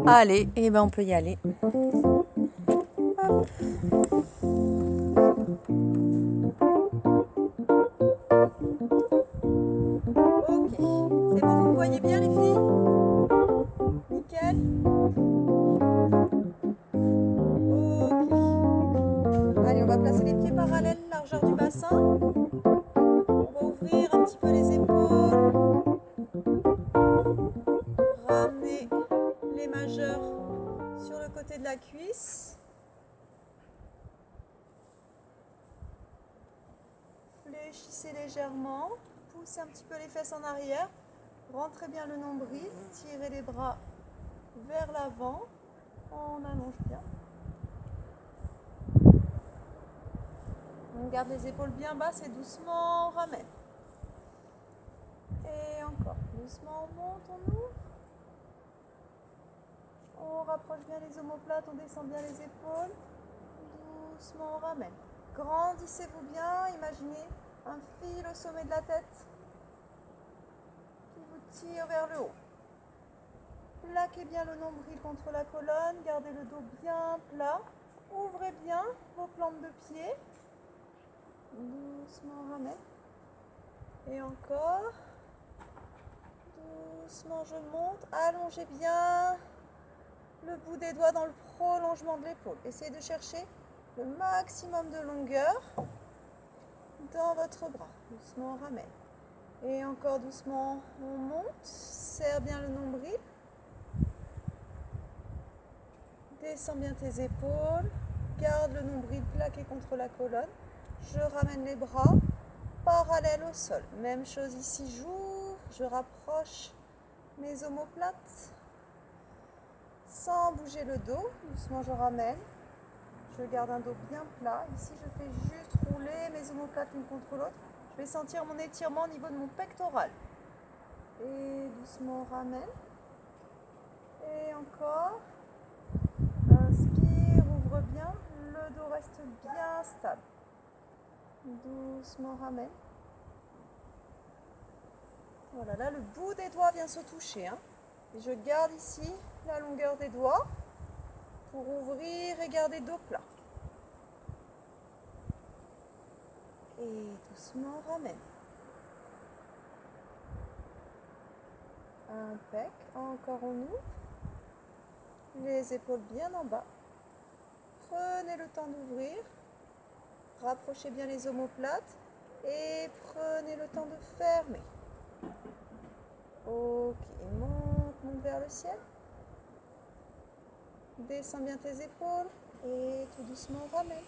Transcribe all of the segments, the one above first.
Allez, et ben on peut y aller. Hop. Ok, c'est bon, vous me voyez bien les filles? Nickel. Ok. Allez, on va placer les pieds parallèles, largeur du bassin. On va ouvrir un petit peu les épaules. Ramener les majeurs sur le côté de la cuisse. Fléchissez légèrement. Poussez un petit peu les fesses en arrière. Rentrez bien le nombril. Tirez les bras vers l'avant. On allonge bien. On garde les épaules bien basses et doucement on ramène. Et encore. Doucement on monte, on ouvre. On rapproche bien les omoplates, on descend bien les épaules. Doucement on ramène. Grandissez-vous bien, imaginez un fil au sommet de la tête qui vous tire vers le haut. Plaquez bien le nombril contre la colonne, gardez le dos bien plat. Ouvrez bien vos plantes de pied. Doucement on ramène. Et encore. Doucement je monte. Allongez bien le bout des doigts dans le prolongement de l'épaule. Essayez de chercher le maximum de longueur dans votre bras. Doucement on ramène. Et encore doucement on monte. Serre bien le nombril. Descends bien tes épaules. Garde le nombril plaqué contre la colonne. Je ramène les bras parallèles au sol. Même chose ici, j'ouvre, je rapproche mes omoplates sans bouger le dos. Doucement je ramène. Je garde un dos bien plat. Ici je fais juste rouler mes omoplates l'une contre l'autre. Je vais sentir mon étirement au niveau de mon pectoral. Et doucement on ramène. Et encore. Inspire, ouvre bien. Le dos reste bien stable. Doucement ramène. Voilà, là le bout des doigts vient se toucher. Et je garde ici la longueur des doigts pour ouvrir et garder dos plat. Et doucement ramène. Impec. Encore on ouvre. Les épaules bien en bas. Prenez le temps d'ouvrir. Rapprochez bien les omoplates. Et prenez le temps de fermer. Ok, monte vers le ciel. Descends bien tes épaules. Et tout doucement ramène.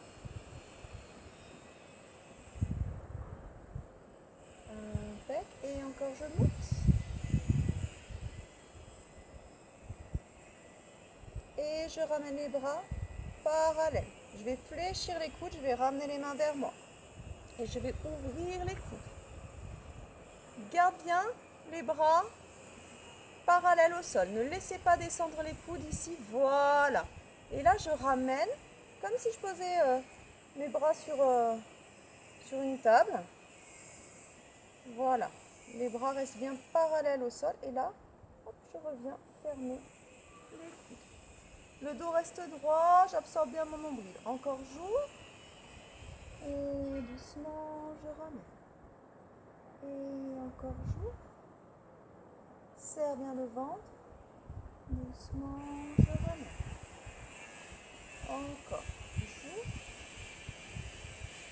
Impec. Et encore je monte. Et je ramène les bras parallèles. Je vais fléchir les coudes, je vais ramener les mains vers moi. Et je vais ouvrir les coudes. Garde bien les bras parallèles au sol. Ne laissez pas descendre les coudes ici. Voilà. Et là, je ramène comme si je posais mes bras sur une table. Voilà. Les bras restent bien parallèles au sol. Et là, hop, je reviens fermer les coudes. Le dos reste droit, j'absorbe bien mon nombril. Encore j'ouvre. Et doucement, je ramène. Et encore j'ouvre. Serre bien le ventre. Doucement, je ramène. Encore j'ouvre.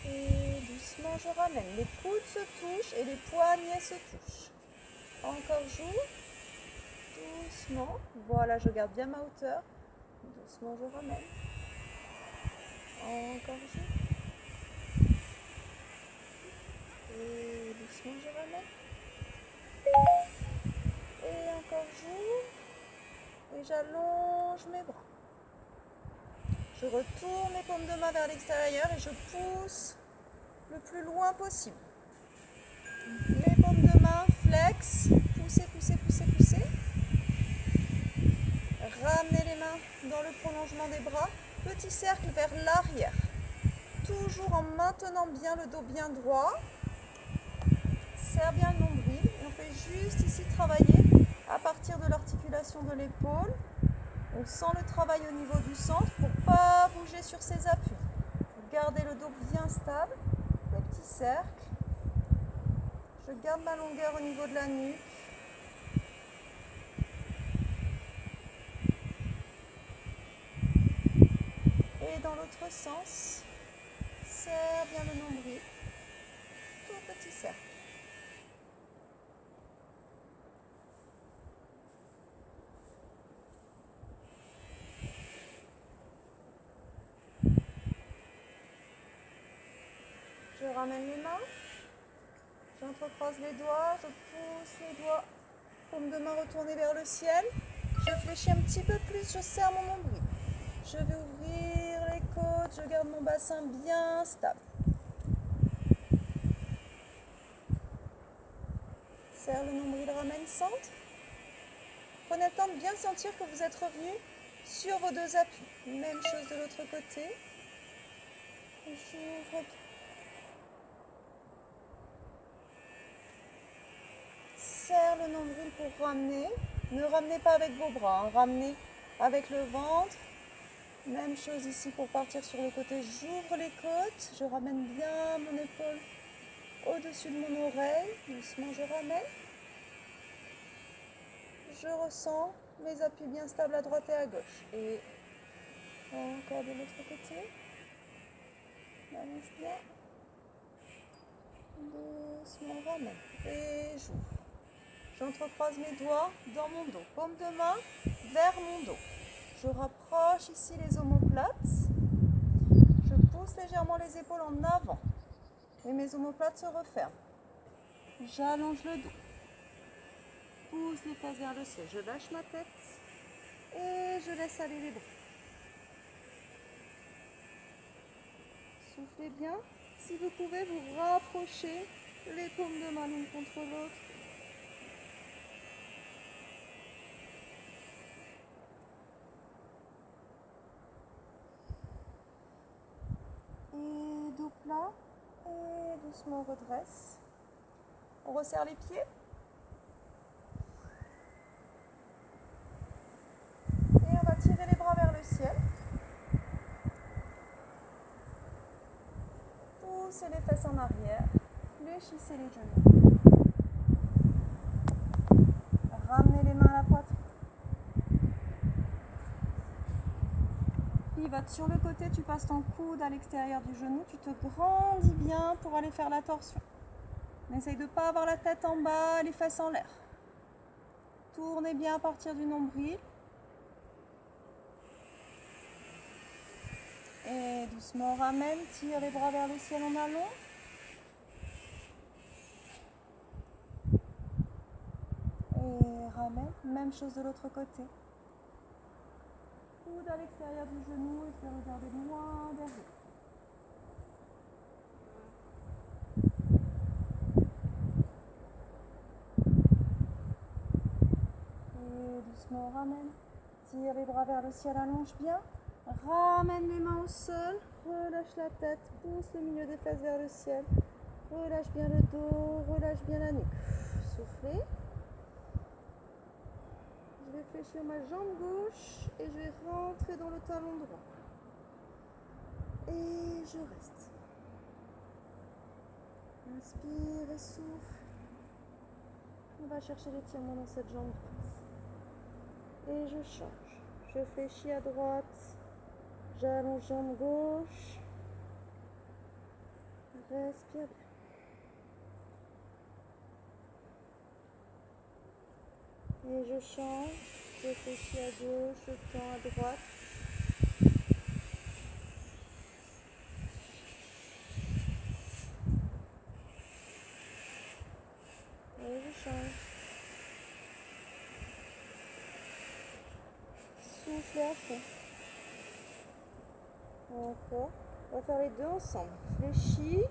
Et doucement, je ramène. Les coudes se touchent et les poignets se touchent. Encore j'ouvre. Doucement. Voilà, je garde bien ma hauteur. Doucement, je ramène. Encore j'ouvre. Et doucement, je ramène. Et encore j'ouvre. Et j'allonge mes bras. Je retourne les paumes de main vers l'extérieur et je pousse le plus loin possible. Les paumes de main, flex. Poussez, poussez, poussez, poussez. Ramenez les mains dans le prolongement des bras. Petit cercle vers l'arrière. Toujours en maintenant bien le dos bien droit. Serre bien le nombril. Et on fait juste ici travailler à partir de l'articulation de l'épaule On sent le travail au niveau du centre pour ne pas bouger sur ses appuis. Gardez le dos bien stable, les petits cercles. Je garde ma longueur au niveau de la nuque. Et dans l'autre sens, serre bien le nombril. Tout petit cercle. Je ramène les mains. J'entrecroise les doigts. Je pousse les doigts. Paume de main retournée vers le ciel. Je fléchis un petit peu plus. Je serre mon nombril. Je vais ouvrir les côtes. Je garde mon bassin bien stable. Serre le nombril, ramène, centre. Prenez le temps de bien sentir que vous êtes revenu sur vos deux appuis. Même chose de l'autre côté. J'ouvre bien. Serre le nombril pour ramener. Ne ramenez pas avec vos bras, hein. Ramenez avec le ventre. Même chose ici pour partir sur le côté. J'ouvre les côtes. Je ramène bien mon épaule au-dessus de mon oreille. Doucement, je ramène. Je ressens mes appuis bien stables à droite et à gauche. Et encore de l'autre côté. Allonge bien. Doucement, ramène. Et j'ouvre. J'entrecroise mes doigts dans mon dos. Paume de main vers mon dos. Je rapproche ici les omoplates. Je pousse légèrement les épaules en avant. Et mes omoplates se referment. J'allonge le dos. Pousse les fesses vers le ciel. Je lâche ma tête. Et je laisse aller les bras. Soufflez bien. Si vous pouvez, vous rapprochez les paumes de main l'une contre l'autre. Et dos plat. Et doucement on redresse. On resserre les pieds. Et on va tirer les bras vers le ciel. Poussez les fesses en arrière. Fléchissez les genoux. Ramenez les mains à la poitrine. Pivote sur le côté, tu passes ton coude à l'extérieur du genou. Tu te grandis bien pour aller faire la torsion. N'essaye de ne pas avoir la tête en bas, les fesses en l'air. Tournez bien à partir du nombril. Et doucement on ramène, tire les bras vers le ciel en allonge. Et ramène, même chose de l'autre côté. Coude à l'extérieur du genou et je vais regarder loin derrière. Et doucement on ramène, tire les bras vers le ciel, allonge bien. Ramène les mains au sol, relâche la tête, pousse le milieu des fesses vers le ciel. Relâche bien le dos, relâche bien la nuque. Soufflez. Je vais fléchir ma jambe gauche et je vais rentrer dans le talon droit. Et je reste. Inspire et souffle. On va chercher l'étirement dans cette jambe droite. Et je change. Je fléchis à droite. J'allonge jambe gauche. Respire bien. Et je change. Je fléchis à gauche, je tends à droite. Et je change. Soufflez à fond. Encore. On va faire les deux ensemble. Fléchis.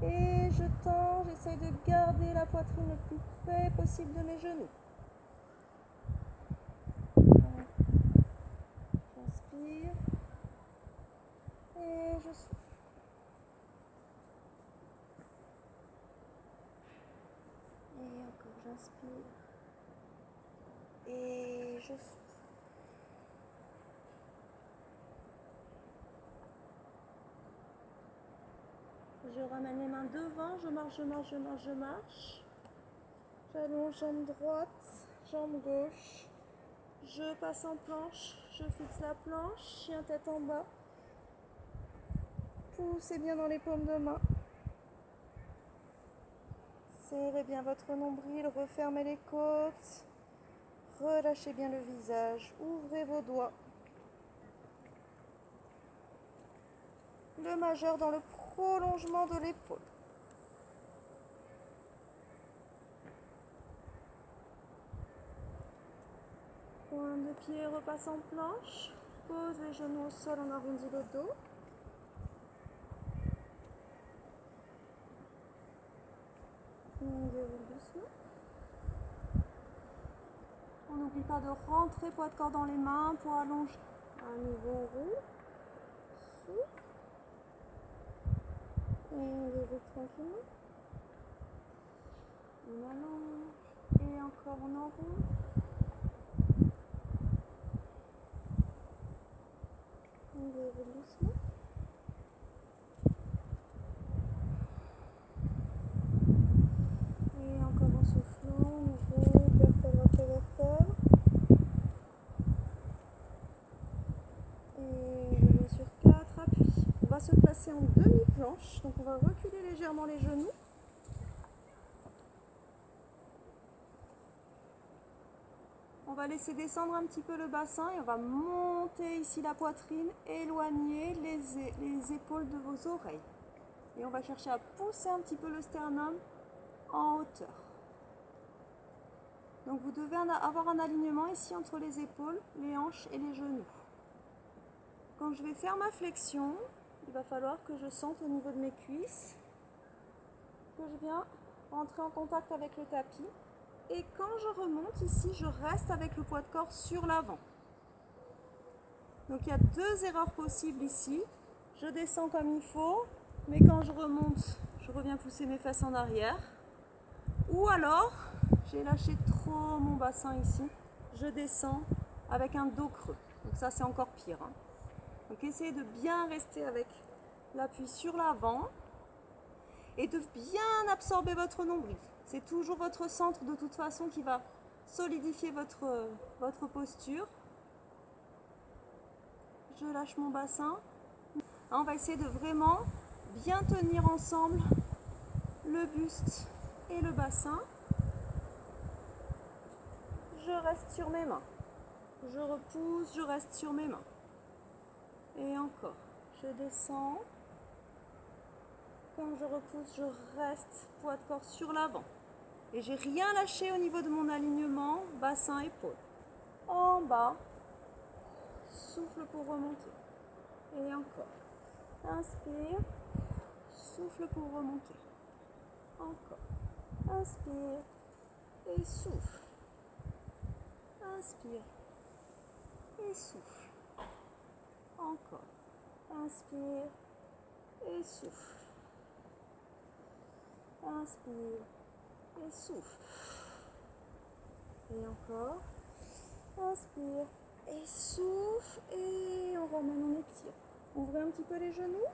Et je tends. J'essaye de garder la poitrine le plus près possible de mes genoux. J'inspire. Et je souffle. Et encore, j'inspire. Et je souffle. Je ramène les mains devant, je marche, je marche, je marche, je marche. J'allonge jambe droite, jambe gauche. Je passe en planche, je fixe la planche, chien tête en bas. Poussez bien dans les paumes de main. Serrez bien votre nombril, refermez les côtes. Relâchez bien le visage, ouvrez vos doigts. Le majeur dans le prolongement de l'épaule. Point de pied, repasse en planche. Pose les genoux au sol, on arrondit le dos. On déroule doucement. On n'oublie pas de rentrer poids de corps dans les mains pour allonger. À nouveau, on roule. Souffle. Et on déroule tranquillement. On allonge. Et encore, on enroule. On déroule doucement. Et encore en soufflant, on roule vertèbre après vertèbre. Et on revient sur 4 appuis. On va se placer en demi-planche. Donc on va reculer légèrement les genoux. On va laisser descendre un petit peu le bassin et on va monter ici la poitrine, éloigner les épaules de vos oreilles. Et on va chercher à pousser un petit peu le sternum en hauteur. Donc vous devez avoir un alignement ici entre les épaules, les hanches et les genoux. Quand je vais faire ma flexion, il va falloir que je sente au niveau de mes cuisses que je viens rentrer en contact avec le tapis. Et quand je remonte ici, je reste avec le poids de corps sur l'avant. Donc il y a 2 erreurs possibles ici. Je descends comme il faut, mais quand je remonte, je reviens pousser mes fesses en arrière. Ou alors, j'ai lâché trop mon bassin ici. Je descends avec un dos creux. Donc ça, c'est encore pire. Donc essayez de bien rester avec l'appui sur l'avant et de bien absorber votre nombril. C'est toujours votre centre de toute façon qui va solidifier votre posture. Je lâche mon bassin. On va essayer de vraiment bien tenir ensemble le buste et le bassin. Je reste sur mes mains. Je repousse, je reste sur mes mains. Et encore. Je descends. Quand je repousse, je reste poids de corps sur l'avant. Et j'ai rien lâché au niveau de mon alignement, bassin, épaule. En bas, souffle pour remonter. Et encore. Inspire, souffle pour remonter. Encore. Inspire et souffle. Inspire et souffle. Encore. Inspire et souffle. Inspire et souffle. Et encore. Inspire et souffle. Et on ramène, on étire. Ouvrez un petit peu les genoux.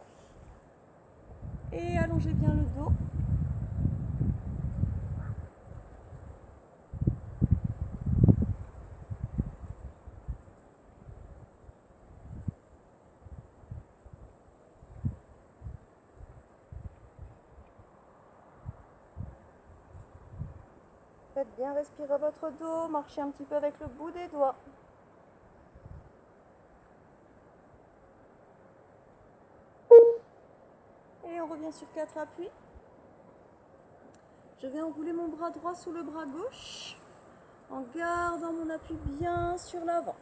Et allongez bien le dos. Faites bien respirer votre dos, marchez un petit peu avec le bout des doigts. Et on revient sur 4 appuis. Je vais enrouler mon bras droit sous le bras gauche en gardant mon appui bien sur l'avant.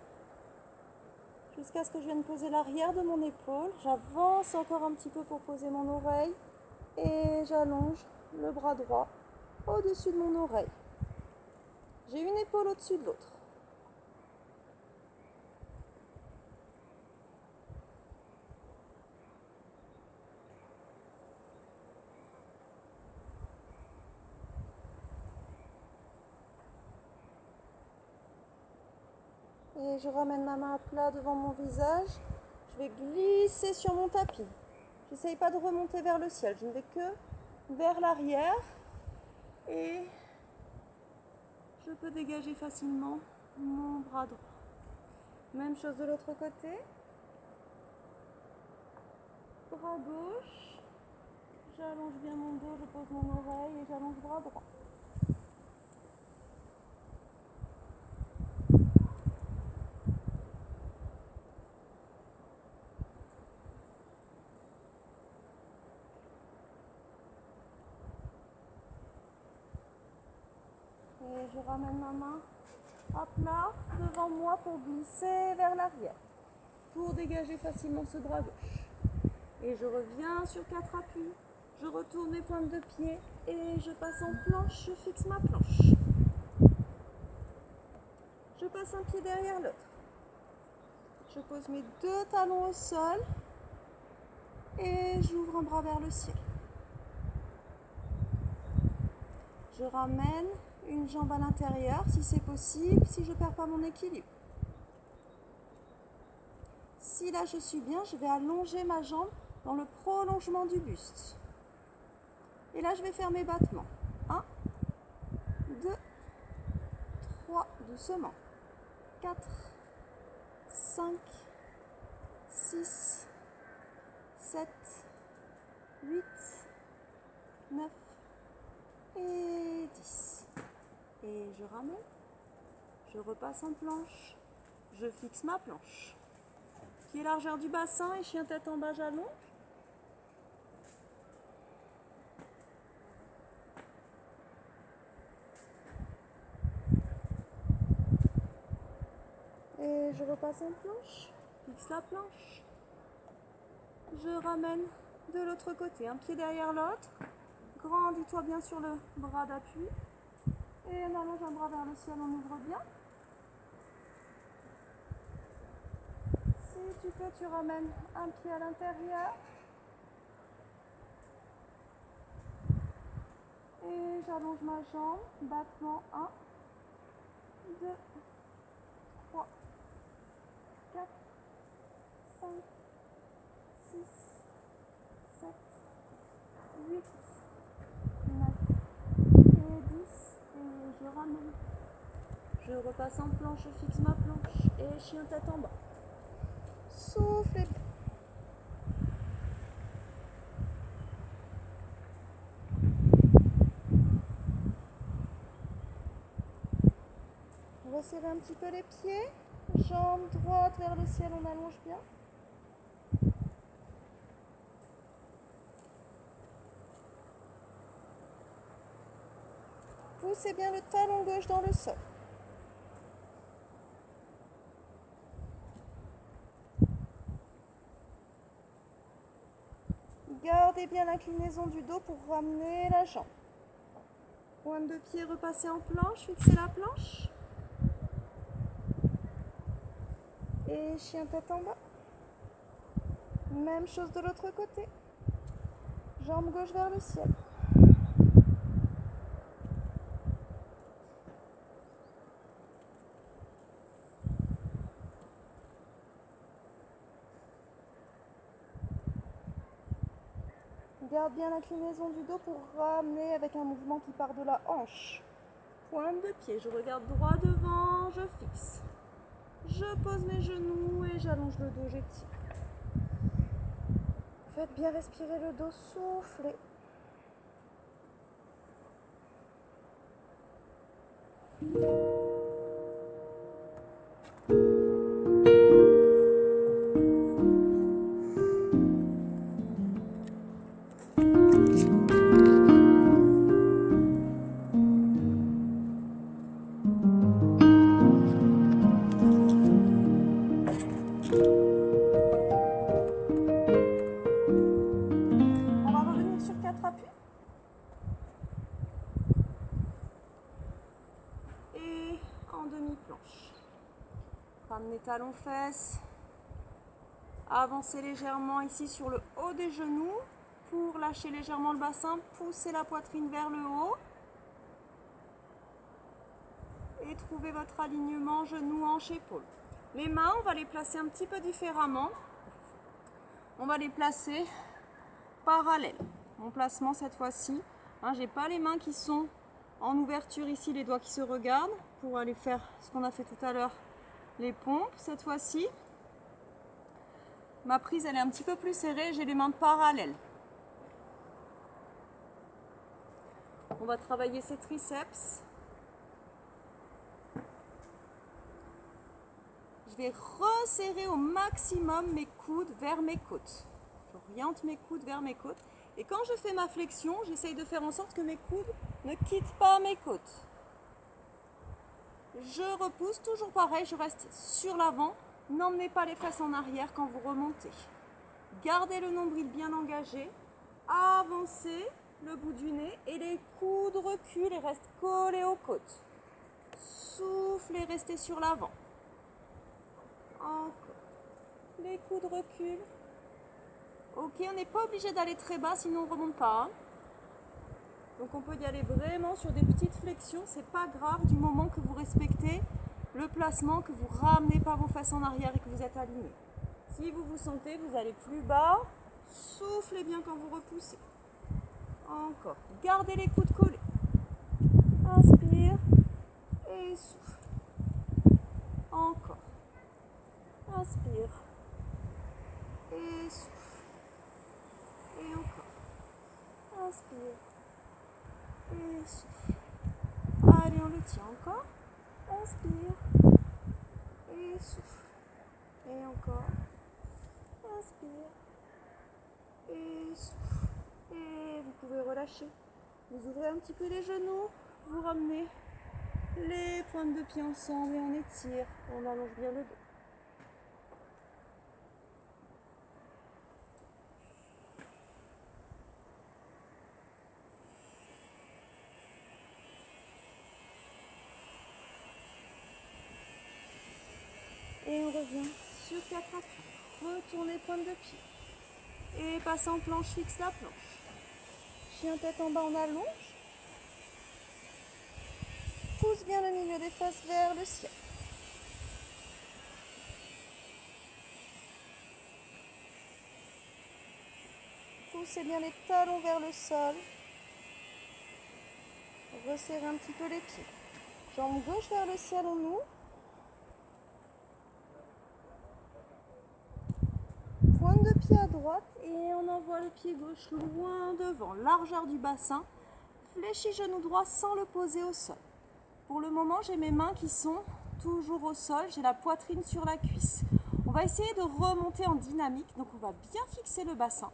Jusqu'à ce que je vienne poser l'arrière de mon épaule. J'avance encore un petit peu pour poser mon oreille et j'allonge le bras droit au-dessus de mon oreille. J'ai une épaule au-dessus de l'autre. Et je ramène ma main à plat devant mon visage. Je vais glisser sur mon tapis. J'essaye pas de remonter vers le ciel, je ne vais que vers l'arrière et je peux dégager facilement mon bras droit. Même chose de l'autre côté. Bras gauche, j'allonge bien mon dos, je pose mon oreille et j'allonge bras droit. Et je ramène ma main à plat devant moi pour glisser vers l'arrière, pour dégager facilement ce bras gauche. Et je reviens sur 4 appuis, je retourne mes pointes de pied et je passe en planche, je fixe ma planche. Je passe un pied derrière l'autre. Je pose mes 2 talons au sol et j'ouvre un bras vers le ciel. Je ramène une jambe à l'intérieur si c'est possible, si je ne perds pas mon équilibre. Si là je suis bien, je vais allonger ma jambe dans le prolongement du buste. Et là je vais faire mes battements. 1, 2, 3, doucement. 4, 5, 6, 7, 8, 9 et 10. Et je ramène, je repasse en planche, je fixe ma planche. Pied largeur du bassin et chien tête en bas, j'allonge. Et je repasse en planche, fixe la planche. Je ramène de l'autre côté, un pied derrière l'autre. Grandis-toi bien sur le bras d'appui. Et on allonge un bras vers le ciel, on ouvre bien. Si tu peux, tu ramènes un pied à l'intérieur. Et j'allonge ma jambe, battement 1, 2, 3, 4, 5, 6, 7, 8, 9 et 10. Et je ramène. Je repasse en planche, je fixe ma planche et chien tête en bas. Soufflez bien. Resserrez un petit peu les pieds. Jambe droite vers le ciel, on allonge bien. Poussez bien le talon gauche dans le sol. Gardez bien l'inclinaison du dos pour ramener la jambe. Pointe de pied, repassez en planche, fixez la planche. Et chien tête en bas. Même chose de l'autre côté. Jambe gauche vers le ciel. Garde bien l'inclinaison du dos pour ramener avec un mouvement qui part de la hanche. Pointe de pied, je regarde droit devant, je fixe. Je pose mes genoux et j'allonge le dos, j'étire. Faites bien respirer le dos, soufflez. On va revenir sur 4 appuis. Et en demi-planche. Ramenez talons fesses. Avancez légèrement ici sur le haut des genoux pour lâcher légèrement le bassin, poussez la poitrine vers le haut et trouvez votre alignement genoux, hanches, épaules. Les mains, on va les placer un petit peu différemment. On va les placer parallèle. Mon placement cette fois-ci, hein, j'ai pas les mains qui sont en ouverture ici, les doigts qui se regardent pour aller faire ce qu'on a fait tout à l'heure, les pompes. Cette fois-ci, ma prise elle est un petit peu plus serrée, j'ai les mains parallèles. On va travailler ces triceps. Je vais resserrer au maximum mes coudes vers mes côtes. J'oriente mes coudes vers mes côtes. Et quand je fais ma flexion, j'essaye de faire en sorte que mes coudes ne quittent pas mes côtes. Je repousse, toujours pareil, je reste sur l'avant. N'emmenez pas les fesses en arrière quand vous remontez. Gardez le nombril bien engagé. Avancez le bout du nez et les coudes reculent et restent collés aux côtes. Soufflez, restez sur l'avant. Encore. Les coudes reculent. Ok, on n'est pas obligé d'aller très bas, sinon on ne remonte pas. Hein. Donc on peut y aller vraiment sur des petites flexions, c'est pas grave du moment que vous respectez le placement, que vous ramenez pas vos fesses en arrière et que vous êtes aligné. Si vous vous sentez, vous allez plus bas, soufflez bien quand vous repoussez. Encore. Gardez les coudes collés. Inspire et souffle. Encore. Inspire et souffle. Et encore. Inspire et souffle. Allez, on le tient encore. Inspire et souffle. Et encore. Inspire et souffle. Et vous pouvez relâcher. Vous ouvrez un petit peu les genoux. Vous ramenez les pointes de pied ensemble et on étire. On allonge bien le dos. Et on revient sur 4 appuis. Retournez pointe de pied. Et passe en planche, fixe la planche. Chien tête en bas, on allonge. Pousse bien le milieu des fesses vers le ciel. Poussez bien les talons vers le sol. Resserrez un petit peu les pieds. Jambe gauche vers le ciel, on ouvre. Pointe de pied à droite et on envoie le pied gauche loin devant, largeur du bassin. Fléchis genou droit sans le poser au sol. Pour le moment, j'ai mes mains qui sont toujours au sol, j'ai la poitrine sur la cuisse. On va essayer de remonter en dynamique, donc on va bien fixer le bassin.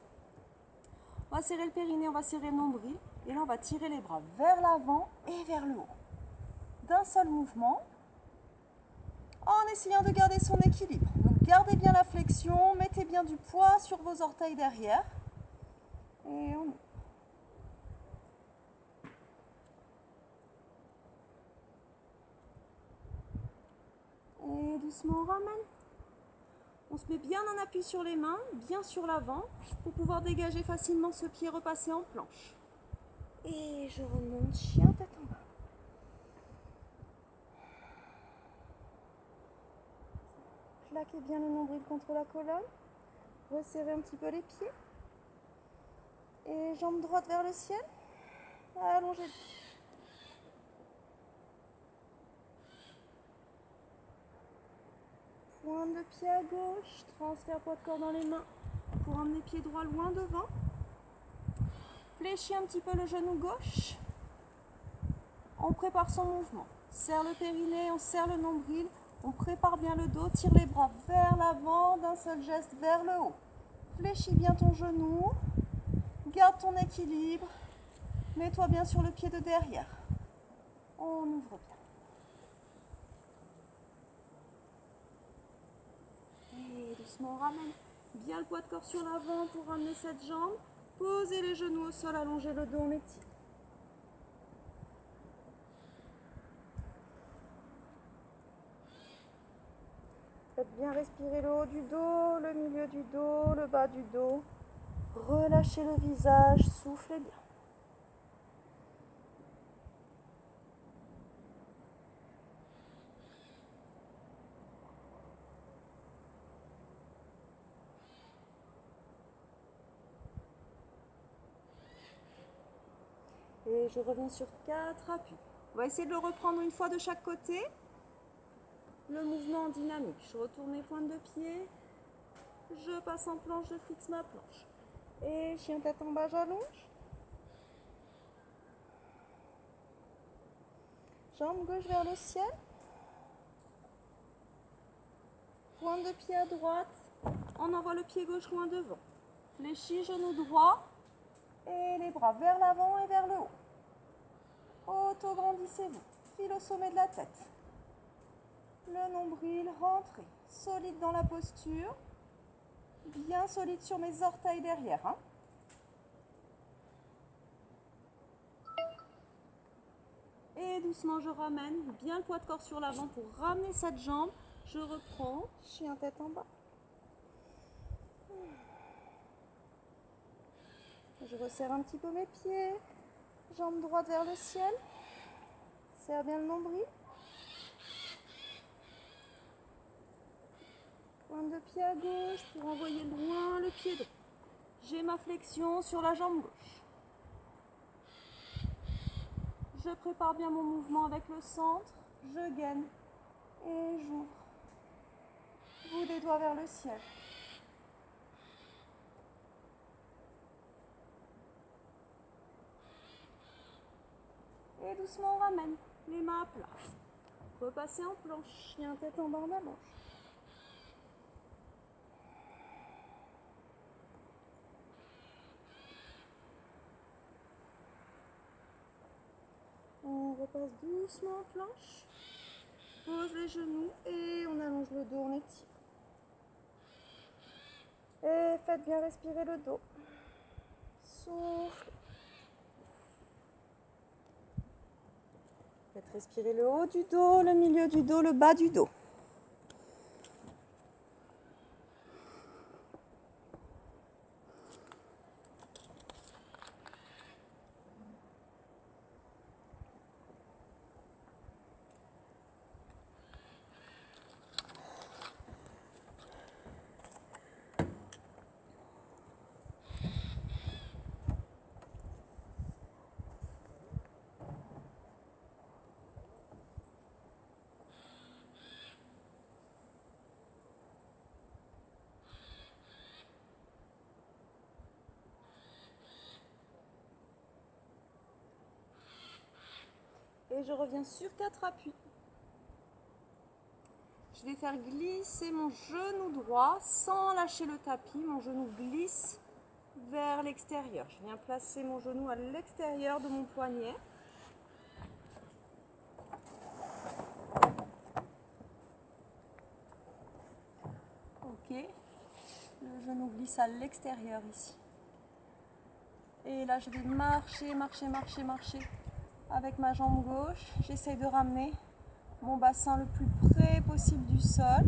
On va serrer le périnée, on va serrer le nombril et là on va tirer les bras vers l'avant et vers le haut. D'un seul mouvement, en essayant de garder son équilibre. Donc gardez bien la flexion, mettez bien du poids sur vos orteils derrière. Et on... Et doucement on ramène. On se met bien en appui sur les mains, bien sur l'avant, pour pouvoir dégager facilement ce pied repassé en planche. Et je remonte, chien tête en bas. Plaquez bien le nombril contre la colonne. Resserrez un petit peu les pieds. Et jambe droite vers le ciel. Allongez le pied. Pointe de pied à gauche. Transfert poids de corps dans les mains pour emmener pied droit loin devant. Fléchis un petit peu le genou gauche. On prépare son mouvement. Serre le périnée, on serre le nombril. On prépare bien le dos, tire les bras vers l'avant, d'un seul geste vers le haut. Fléchis bien ton genou, garde ton équilibre, mets-toi bien sur le pied de derrière. On ouvre bien. Et doucement on ramène bien le poids de corps sur l'avant pour ramener cette jambe. Posez les genoux au sol, allongez le dos, on étire. Faites bien respirer le haut du dos, le milieu du dos, le bas du dos. Relâchez le visage, soufflez bien. Et je reviens sur 4 appuis. On va essayer de le reprendre une fois de chaque côté. Le mouvement en dynamique. Je retourne mes pointes de pied. Je passe en planche, je fixe ma planche. Et chien tête en bas, j'allonge. Jambe gauche vers le ciel. Pointe de pied à droite. On envoie le pied gauche loin devant. Fléchis, genou droit. Et les bras vers l'avant et vers le haut. Auto-grandissez-vous. Fil au sommet de la tête. Le nombril, rentrez. Solide dans la posture. Bien solide sur mes orteils derrière. Hein. Et doucement, je ramène bien le poids de corps sur l'avant pour ramener cette jambe. Je reprends, chien tête en bas. Je resserre un petit peu mes pieds. Jambe droite vers le ciel. Serre bien le nombril. Pointe de pied à gauche pour envoyer loin le pied droit. J'ai ma flexion sur la jambe gauche. Je prépare bien mon mouvement avec le centre. Je gaine et j'ouvre. Bout des doigts vers le ciel. Et doucement on ramène les mains à plat. Repasser en planche, chien tête en bas en allonge. On repasse doucement en planche. Pose les genoux et on allonge le dos, on étire. Et faites bien respirer le dos. Souffle. Faites respirer le haut du dos, le milieu du dos, le bas du dos. Et je reviens sur 4 appuis. Je vais faire glisser mon genou droit sans lâcher le tapis. Mon genou glisse vers l'extérieur. Je viens placer mon genou à l'extérieur de mon poignet. Ok. Le genou glisse à l'extérieur ici. Et là, je vais marcher, marcher, marcher, marcher. Avec ma jambe gauche, j'essaye de ramener mon bassin le plus près possible du sol.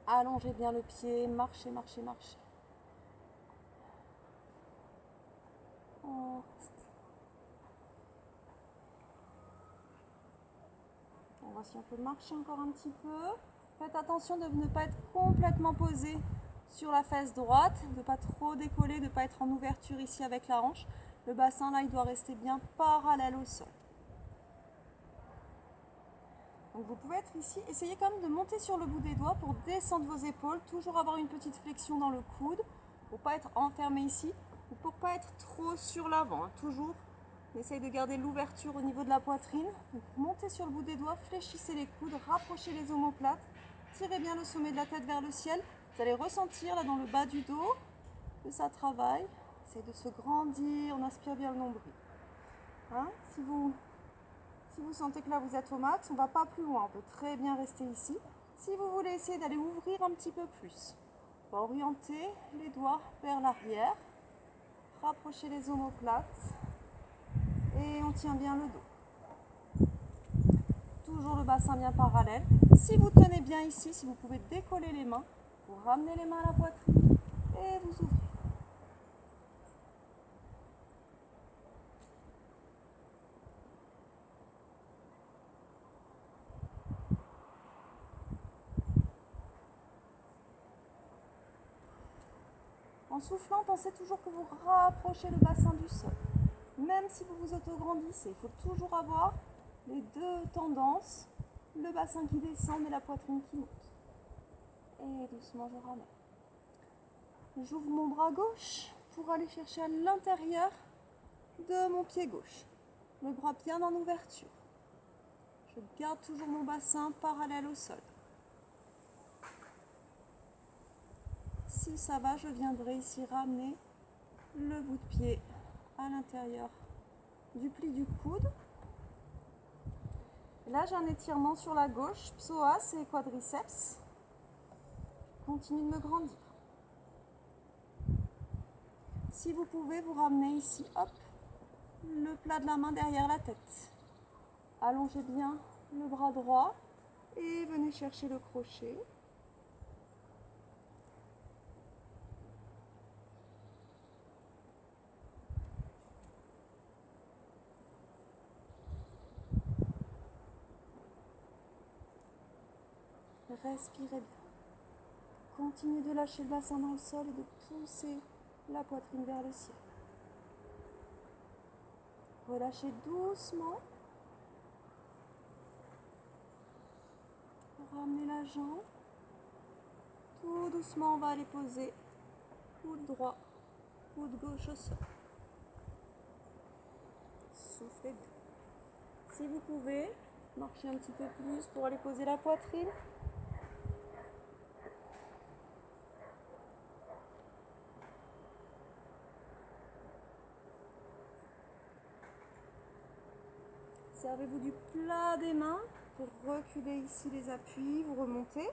Allongez bien le pied, marchez, marchez, marchez. On reste. On va si on peut marcher encore un petit peu. Faites attention de ne pas être complètement posé sur la fesse droite, de ne pas trop décoller, de ne pas être en ouverture ici avec la hanche. Le bassin là, il doit rester bien parallèle au sol. Donc vous pouvez être ici, essayez quand même de monter sur le bout des doigts pour descendre vos épaules, toujours avoir une petite flexion dans le coude, pour ne pas être enfermé ici, ou pour ne pas être trop sur l'avant, hein. Toujours, essayez de garder l'ouverture au niveau de la poitrine. Donc montez sur le bout des doigts, fléchissez les coudes, rapprochez les omoplates, tirez bien le sommet de la tête vers le ciel. Vous allez ressentir là dans le bas du dos que ça travaille. Essayez de se grandir, on inspire bien le nombril. Hein, si vous sentez que là vous êtes au max, on ne va pas plus loin, on peut très bien rester ici. Si vous voulez essayer d'aller ouvrir un petit peu plus, on va orienter les doigts vers l'arrière, rapprocher les omoplates et on tient bien le dos. Toujours le bassin bien parallèle. Si vous tenez bien ici, si vous pouvez décoller les mains, vous ramenez les mains à la poitrine et vous ouvrez. En soufflant, pensez toujours que vous rapprochez le bassin du sol. Même si vous vous autograndissez, il faut toujours avoir les deux tendances, le bassin qui descend et la poitrine qui monte. Et doucement, je ramène. J'ouvre mon bras gauche pour aller chercher à l'intérieur de mon pied gauche. Le bras bien en ouverture. Je garde toujours mon bassin parallèle au sol. Si ça va, je viendrai ici ramener le bout de pied à l'intérieur du pli du coude. Et là, j'ai un étirement sur la gauche, psoas et quadriceps. Je continue de me grandir. Si vous pouvez, vous ramener ici, hop, le plat de la main derrière la tête. Allongez bien le bras droit et venez chercher le crochet. Respirez bien. Continuez de lâcher le bassin dans le sol et de pousser la poitrine vers le ciel. Relâchez doucement. Ramenez la jambe. Tout doucement, on va aller poser coude droit, coude gauche au sol. Soufflez bien. Si vous pouvez, marchez un petit peu plus pour aller poser la poitrine. Servez-vous du plat des mains pour reculer ici les appuis, vous remontez.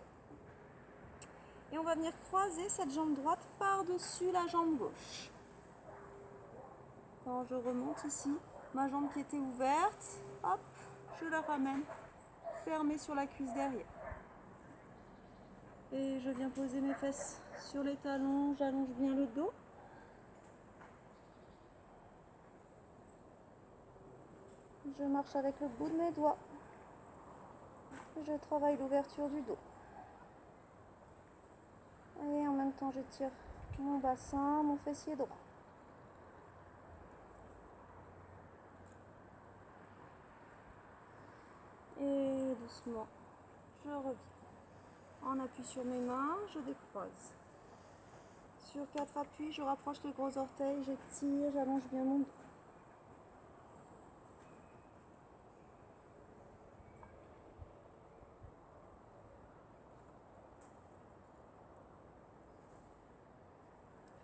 Et on va venir croiser cette jambe droite par-dessus la jambe gauche. Quand je remonte ici, ma jambe qui était ouverte, hop, je la ramène fermée sur la cuisse derrière. Et je viens poser mes fesses sur les talons, j'allonge bien le dos. Je marche avec le bout de mes doigts. Je travaille l'ouverture du dos. Et en même temps, j'étire mon bassin, mon fessier droit. Et doucement, je reviens. En appui sur mes mains, je décroise. Sur 4 appuis, je rapproche les gros orteils, j'étire, j'allonge bien mon dos.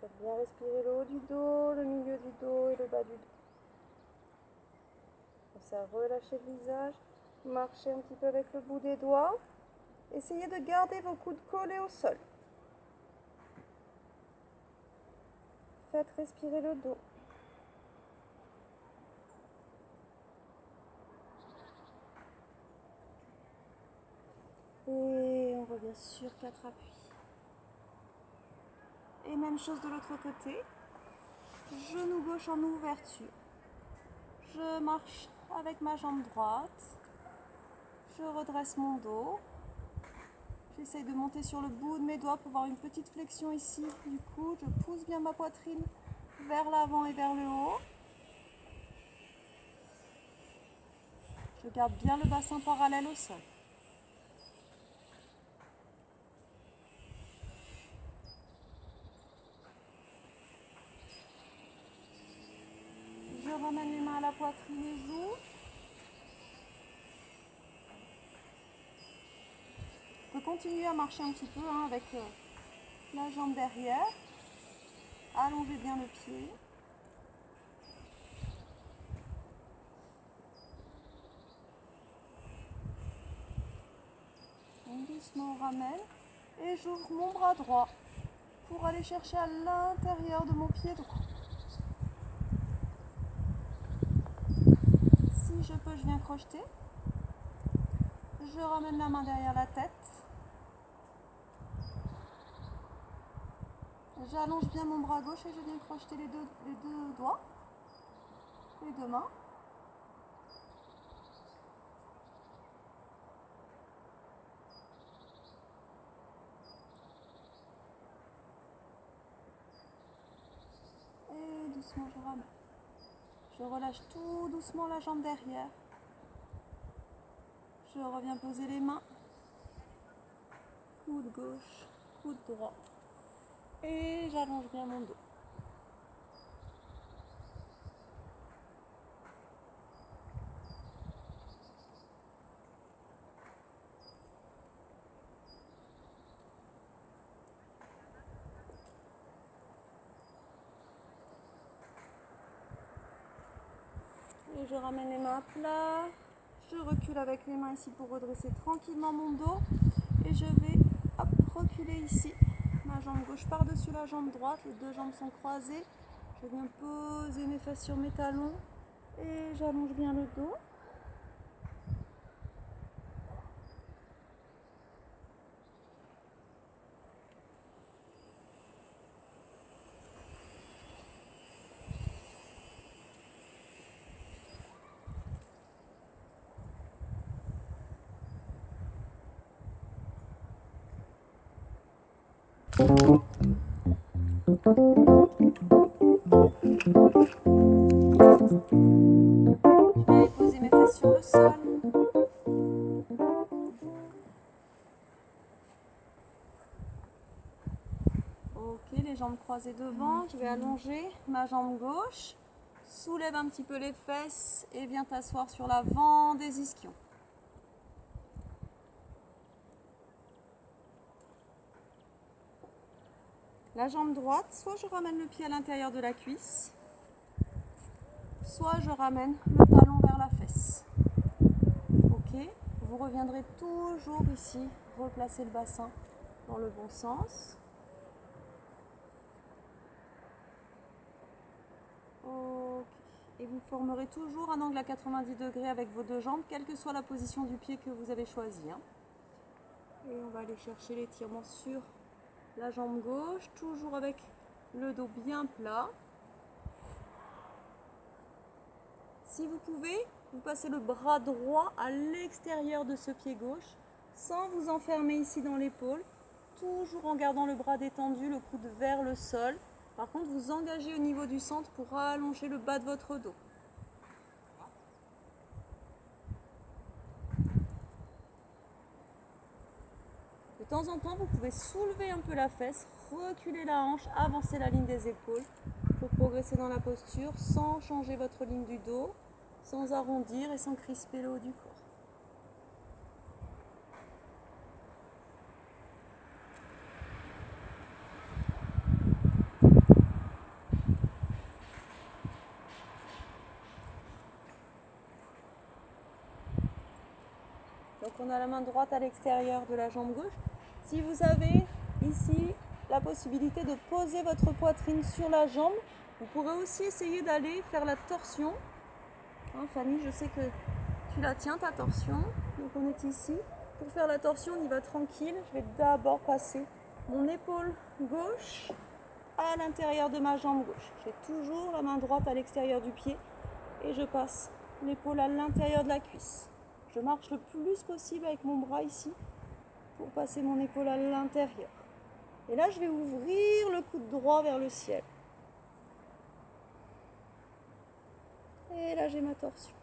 Faites bien respirer le haut du dos, le milieu du dos et le bas du dos. Pensez à relâcher le visage, marchez un petit peu avec le bout des doigts. Essayez de garder vos coudes collés au sol. Faites respirer le dos. Et on revient sur 4 appuis. Et même chose de l'autre côté. Genou gauche en ouverture. Je marche avec ma jambe droite. Je redresse mon dos. J'essaye de monter sur le bout de mes doigts pour avoir une petite flexion ici du coude. Je pousse bien ma poitrine vers l'avant et vers le haut. Je garde bien le bassin parallèle au sol. Je ramène les mains à la poitrine et joues. On peut continuer à marcher un petit peu avec la jambe derrière. Allongez bien le pied. Doucement, on ramène. Et j'ouvre mon bras droit pour aller chercher à l'intérieur de mon pied droit. Si je peux, je viens crocheter. Je ramène la main derrière la tête. J'allonge bien mon bras gauche et je viens crocheter les deux doigts, les deux mains. doucement, je ramène. Je relâche tout doucement la jambe derrière. Je reviens poser les mains. Coude gauche, coude droit. Et j'allonge bien mon dos. Et je ramène les mains à plat. Je recule avec les mains ici pour redresser tranquillement mon dos. Et je vais reculer ici. Ma jambe gauche par-dessus la jambe droite. Les deux jambes sont croisées. Je viens poser mes fesses sur mes talons. Et j'allonge bien le dos. Je vais poser mes fesses sur le sol. Ok, les jambes croisées devant. Je vais allonger ma jambe gauche. Soulève un petit peu les fesses et viens t'asseoir sur l'avant des ischions. La jambe droite, soit je ramène le pied à l'intérieur de la cuisse, soit je ramène le talon vers la fesse. Ok, vous reviendrez toujours ici, replacer le bassin dans le bon sens. Ok, et vous formerez toujours un angle à 90 degrés avec vos deux jambes, quelle que soit la position du pied que vous avez choisi. Et on va aller chercher l'étirement sur la jambe gauche, toujours avec le dos bien plat. Si vous pouvez, vous passez le bras droit à l'extérieur de ce pied gauche, sans vous enfermer ici dans l'épaule, toujours en gardant le bras détendu, le coude vers le sol. Par contre, vous engagez au niveau du centre pour allonger le bas de votre dos. De temps en temps, vous pouvez soulever un peu la fesse, reculer la hanche, avancer la ligne des épaules pour progresser dans la posture sans changer votre ligne du dos, sans arrondir et sans crisper le haut du corps. Donc on a la main droite à l'extérieur de la jambe gauche. Si vous avez ici la possibilité de poser votre poitrine sur la jambe, vous pourrez aussi essayer d'aller faire la torsion. Fanny, je sais que tu la tiens ta torsion. Donc on est ici. Pour faire la torsion, on y va tranquille. Je vais d'abord passer mon épaule gauche à l'intérieur de ma jambe gauche. J'ai toujours la main droite à l'extérieur du pied et je passe l'épaule à l'intérieur de la cuisse. Je marche le plus possible avec mon bras ici pour passer mon épaule à l'intérieur. Et là, je vais ouvrir le coude droit vers le ciel. Et là, j'ai ma torsion.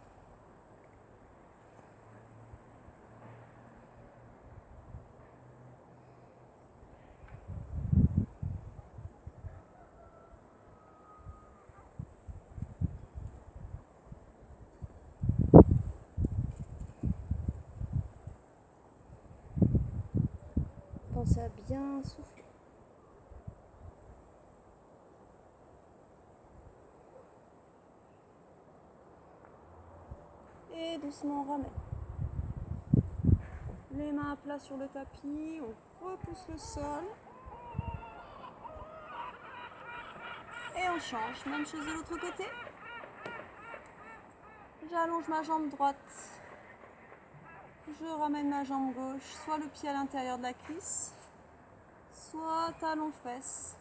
Pensez à bien souffler. Et doucement on ramène. Les mains à plat sur le tapis, on repousse le sol. Et on change, même chose de l'autre côté. J'allonge ma jambe droite. Je ramène ma jambe gauche, soit le pied à l'intérieur de la cuisse, soit talon-fesse.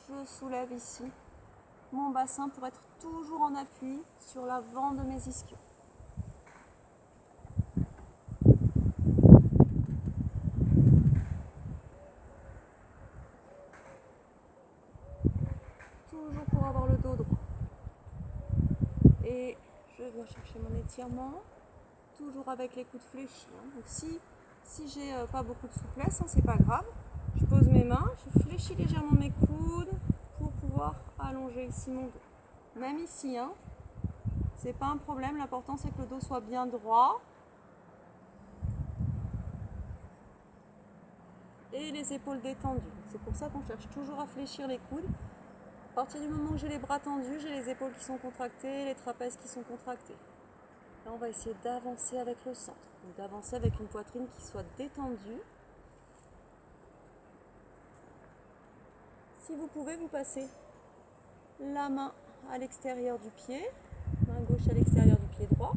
Je soulève ici mon bassin pour être toujours en appui sur l'avant de mes ischions. Toujours pour avoir le dos droit. Et je viens chercher mon étirement, toujours avec les coudes fléchis. Donc si j'ai pas beaucoup de souplesse, c'est pas grave. Je pose mes mains, je fléchis légèrement mes coudes pour pouvoir allonger ici mon dos. Même ici, c'est pas un problème, l'important c'est que le dos soit bien droit. Et les épaules détendues. C'est pour ça qu'on cherche toujours à fléchir les coudes. À partir du moment où j'ai les bras tendus, j'ai les épaules qui sont contractées, les trapèzes qui sont contractés. Là, on va essayer d'avancer avec le centre, d'avancer avec une poitrine qui soit détendue. Si vous pouvez, vous passez la main à l'extérieur du pied, main gauche à l'extérieur du pied droit.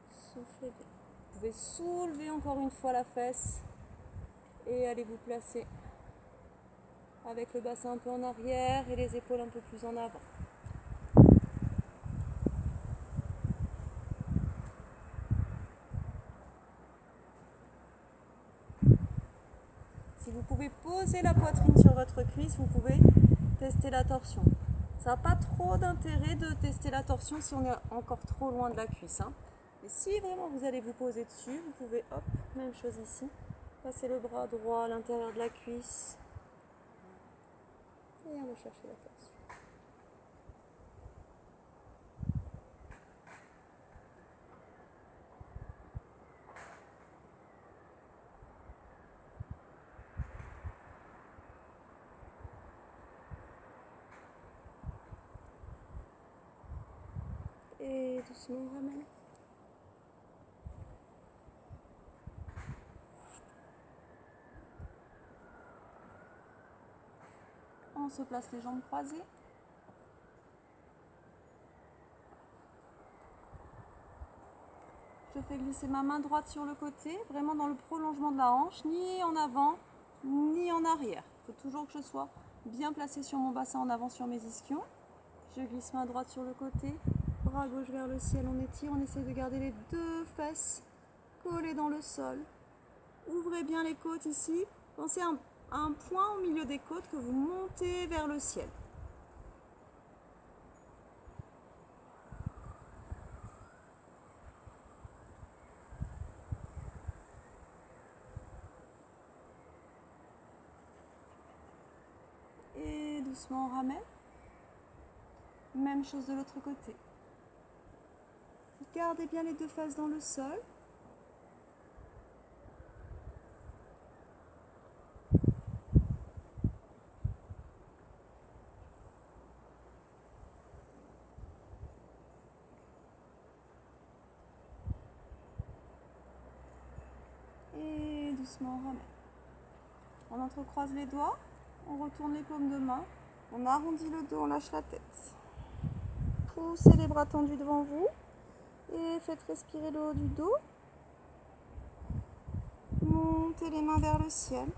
Soufflez bien. Vous pouvez soulever encore une fois la fesse et allez vous placer avec le bassin un peu en arrière et les épaules un peu plus en avant. Si vous pouvez poser la poitrine sur votre cuisse, vous pouvez tester la torsion. Ça n'a pas trop d'intérêt de tester la torsion si on est encore trop loin de la cuisse. Et si vraiment vous allez vous poser dessus, vous pouvez, hop, même chose ici, passer le bras droit à l'intérieur de la cuisse. Et on va chercher la torsion. Et doucement on ramène. On se place les jambes croisées. Je fais glisser ma main droite sur le côté, vraiment dans le prolongement de la hanche, ni en avant, ni en arrière. Il faut toujours que je sois bien placée sur mon bassin en avant sur mes ischions. Je glisse main droite sur le côté, bras gauche vers le ciel, on étire, on essaie de garder les deux fesses collées dans le sol. Ouvrez bien les côtes ici, pensez à un point au milieu des côtes que vous montez vers le ciel. Et doucement on ramène. Même chose de l'autre côté. Gardez bien les deux fesses dans le sol. Et doucement on ramène. On entrecroise les doigts, on retourne les paumes de main, on arrondit le dos, on lâche la tête. Poussez les bras tendus devant vous et faites respirer le haut du dos. Montez les mains vers le ciel.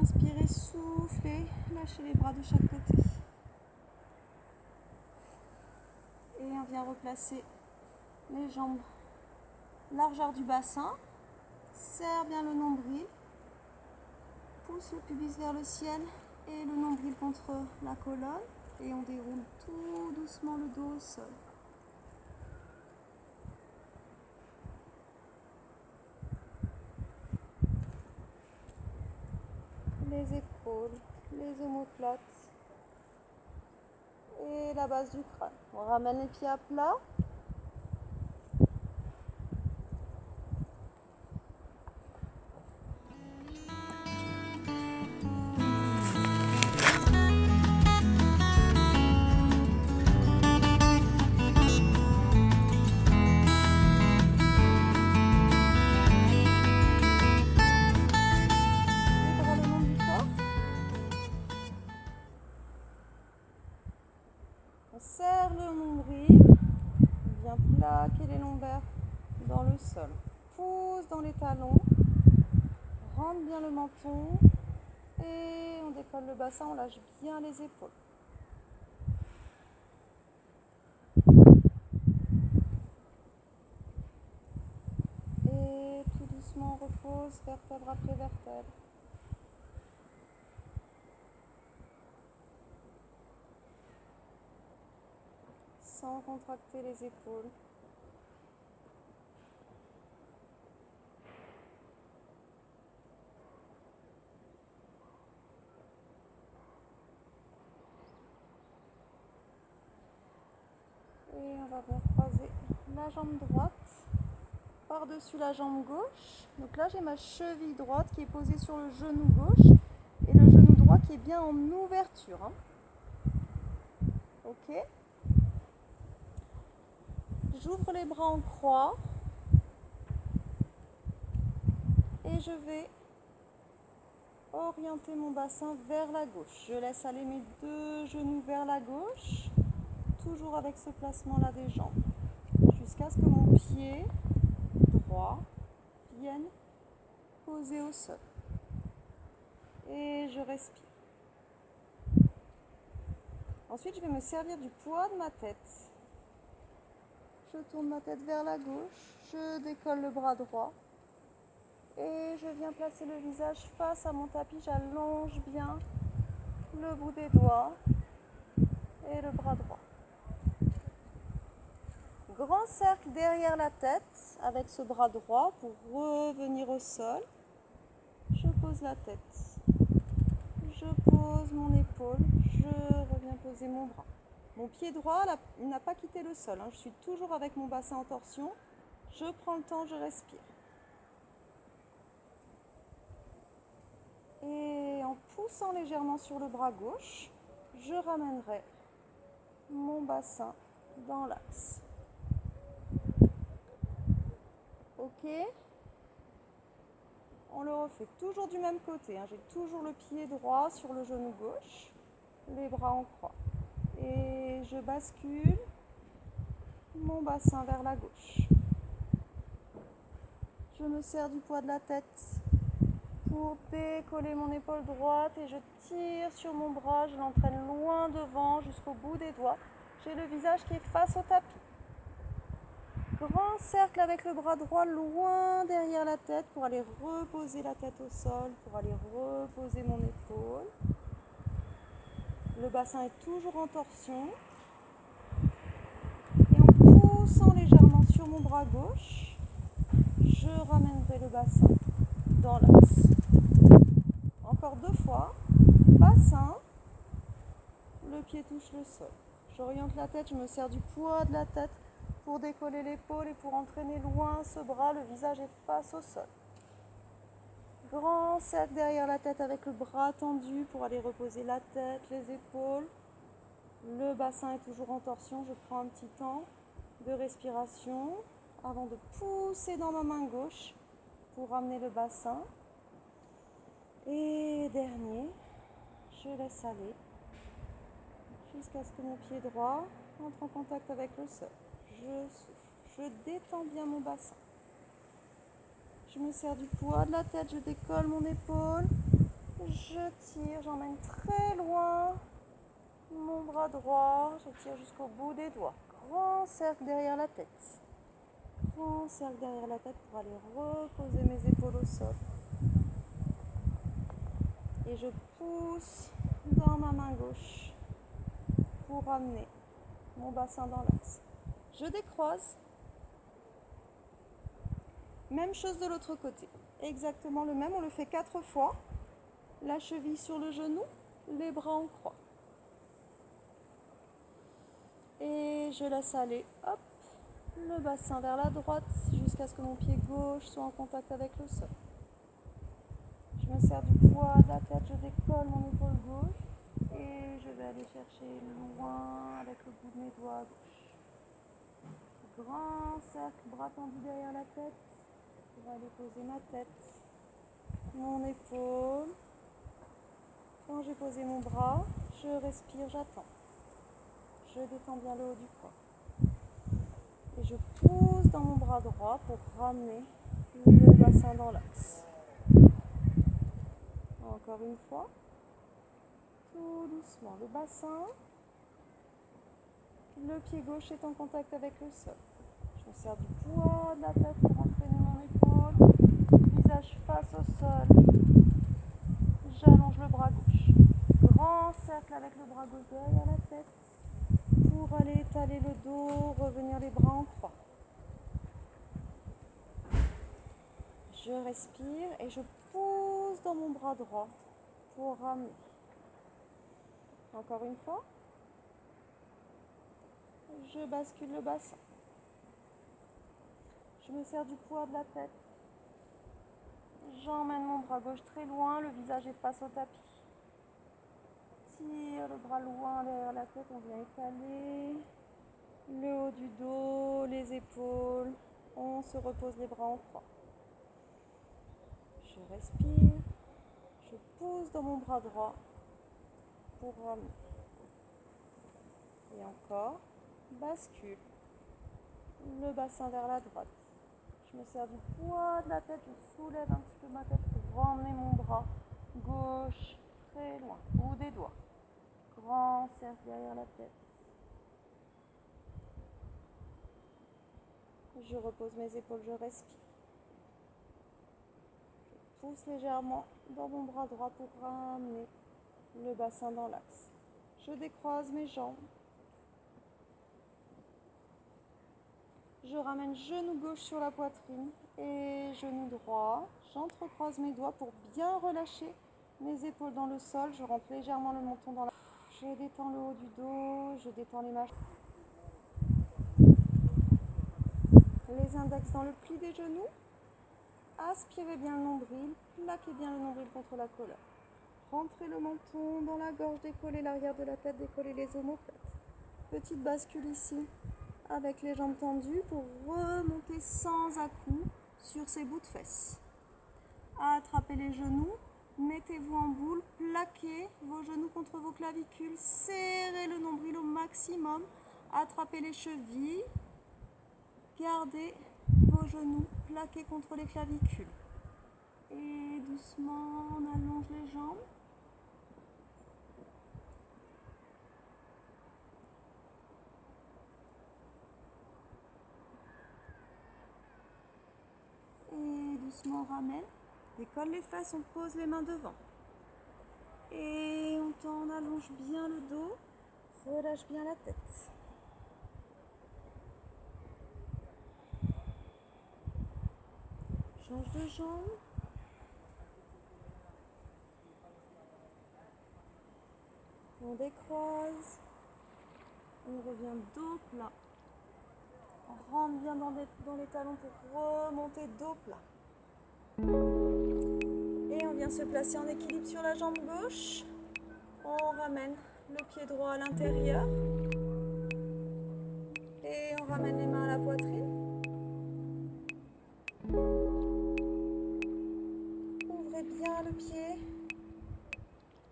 Inspirez, soufflez, lâchez les bras de chaque côté. Et on vient replacer les jambes largeur du bassin. Serre bien le nombril. Pousse le pubis vers le ciel et le nombril contre la colonne. Et on déroule tout doucement le dos au sol. Les épaules, les omoplates et la base du crâne. On ramène les pieds à plat. On serre le nombril, on vient plaquer les lombaires dans le sol. Pousse dans les talons, rentre bien le menton et on décolle le bassin, on lâche bien les épaules. Et tout doucement on repose. pose vertèbre après vertèbre. Sans contracter les épaules. Et on va venir croiser la jambe droite par-dessus la jambe gauche. Donc là, j'ai ma cheville droite qui est posée sur le genou gauche et le genou droit qui est bien en ouverture. Ok. J'ouvre les bras en croix et je vais orienter mon bassin vers la gauche. Je laisse aller mes deux genoux vers la gauche, toujours avec ce placement-là des jambes, jusqu'à ce que mon pied droit vienne poser au sol. Et je respire. Ensuite, je vais me servir du poids de ma tête. Je tourne ma tête vers la gauche, je décolle le bras droit et je viens placer le visage face à mon tapis. J'allonge bien le bout des doigts et le bras droit. Grand cercle derrière la tête avec ce bras droit pour revenir au sol. Je pose la tête, je pose mon épaule, je reviens poser mon bras. Mon pied droit n'a pas quitté le sol, je suis toujours avec mon bassin en torsion. Je prends le temps, je respire. Et en poussant légèrement sur le bras gauche, je ramènerai mon bassin dans l'axe. Ok? On le refait toujours du même côté. J'ai toujours le pied droit sur le genou gauche, les bras en croix. Et je bascule mon bassin vers la gauche. Je me sers du poids de la tête pour décoller mon épaule droite et je tire sur mon bras, je l'entraîne loin devant jusqu'au bout des doigts. J'ai le visage qui est face au tapis. Grand cercle avec le bras droit loin derrière la tête pour aller reposer la tête au sol, pour aller reposer mon épaule. Le bassin est toujours en torsion. Et en poussant légèrement sur mon bras gauche, je ramènerai le bassin dans l'axe. Encore 2 fois. Bassin, le pied touche le sol. J'oriente la tête, je me sers du poids de la tête pour décoller l'épaule et pour entraîner loin ce bras, le visage est face au sol. Grand cercle derrière la tête avec le bras tendu pour aller reposer la tête, les épaules. Le bassin est toujours en torsion, je prends un petit temps de respiration avant de pousser dans ma main gauche pour ramener le bassin. Et dernier, je laisse aller jusqu'à ce que mon pied droit entre en contact avec le sol. Je souffle, je détends bien mon bassin. Je me sers du poids de la tête, je décolle mon épaule, je tire, j'emmène très loin mon bras droit, je tire jusqu'au bout des doigts. Grand cercle derrière la tête. Grand cercle derrière la tête pour aller reposer mes épaules au sol. Et je pousse dans ma main gauche pour ramener mon bassin dans l'axe. Je décroise. Même chose de l'autre côté. Exactement le même, on le fait 4 fois. La cheville sur le genou, les bras en croix. Et je laisse aller, hop, le bassin vers la droite jusqu'à ce que mon pied gauche soit en contact avec le sol. Je me sers du poids de la tête, je décolle mon épaule gauche et je vais aller chercher loin avec le bout de mes doigts gauche. Grand cercle, bras tendus derrière la tête. Je vais aller poser ma tête, mon épaule. Quand j'ai posé mon bras, je respire, j'attends. Je détends bien le haut du corps. Et je pousse dans mon bras droit pour ramener le bassin dans l'axe. Encore une fois. Tout doucement. Le bassin. Le pied gauche est en contact avec le sol. Je me sers du poids de la tête pour entraîner mon épaule. visage face au sol. J'allonge le bras gauche. Grand cercle avec le bras gauche derrière la tête pour aller étaler le dos, revenir les bras en croix. Je respire et je pose dans mon bras droit pour ramener. Encore une fois. Je bascule le bassin. Je me sers du poids de la tête. J'emmène mon bras gauche très loin, le visage est face au tapis. Tire le bras loin derrière la tête, on vient étaler le haut du dos, les épaules. On se repose les bras en croix. Je respire. Je pousse dans mon bras droit pour ramener. Et encore, bascule le bassin vers la droite. Je me sers du poids de la tête, je soulève un petit peu ma tête pour ramener mon bras gauche très loin, bout des doigts. Grand cercle derrière la tête. Je repose mes épaules, je respire. Je pousse légèrement dans mon bras droit pour ramener le bassin dans l'axe. Je décroise mes jambes. Je ramène genou gauche sur la poitrine et genou droit. J'entrecroise mes doigts pour bien relâcher mes épaules dans le sol. Je rentre légèrement le menton dans la... Je détends le haut du dos, je détends les mâchoires. Les index dans le pli des genoux. Aspirez bien le nombril, plaquez bien le nombril contre la colonne. Rentrez le menton dans la gorge, décollez l'arrière de la tête, décollez les omoplates. Petite bascule ici avec les jambes tendues pour remonter sans à-coups sur ses bouts de fesses. Attrapez les genoux, mettez-vous en boule, plaquez vos genoux contre vos clavicules, serrez le nombril au maximum, attrapez les chevilles, gardez vos genoux plaqués contre les clavicules. Et doucement, on allonge les jambes. Et doucement, on ramène. Décolle les fesses, on pose les mains devant. Et on allonge bien le dos, relâche bien la tête. Change de jambe. On décroise. On revient dos plat. On rentre bien dans les talons pour remonter dos plat. Et on vient se placer en équilibre sur la jambe gauche. On ramène le pied droit à l'intérieur. Et on ramène les mains à la poitrine. Ouvrez bien le pied.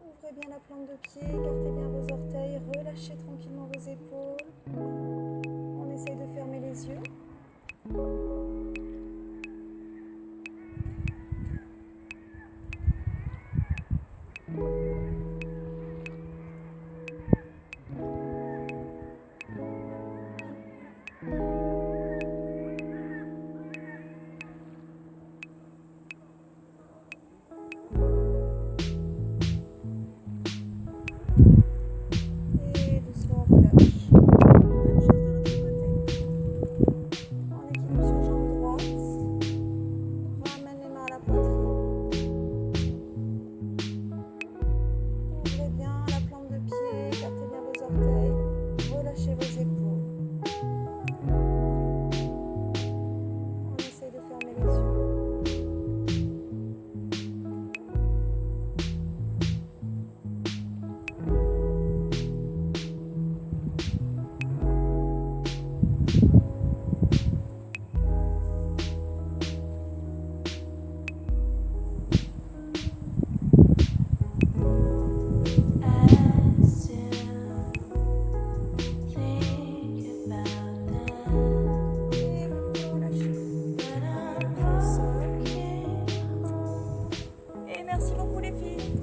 Ouvrez bien la plante de pied. Écartez bien vos orteils. Relâchez tranquillement vos épaules. On essaye de fermer les yeux. Merci beaucoup les filles.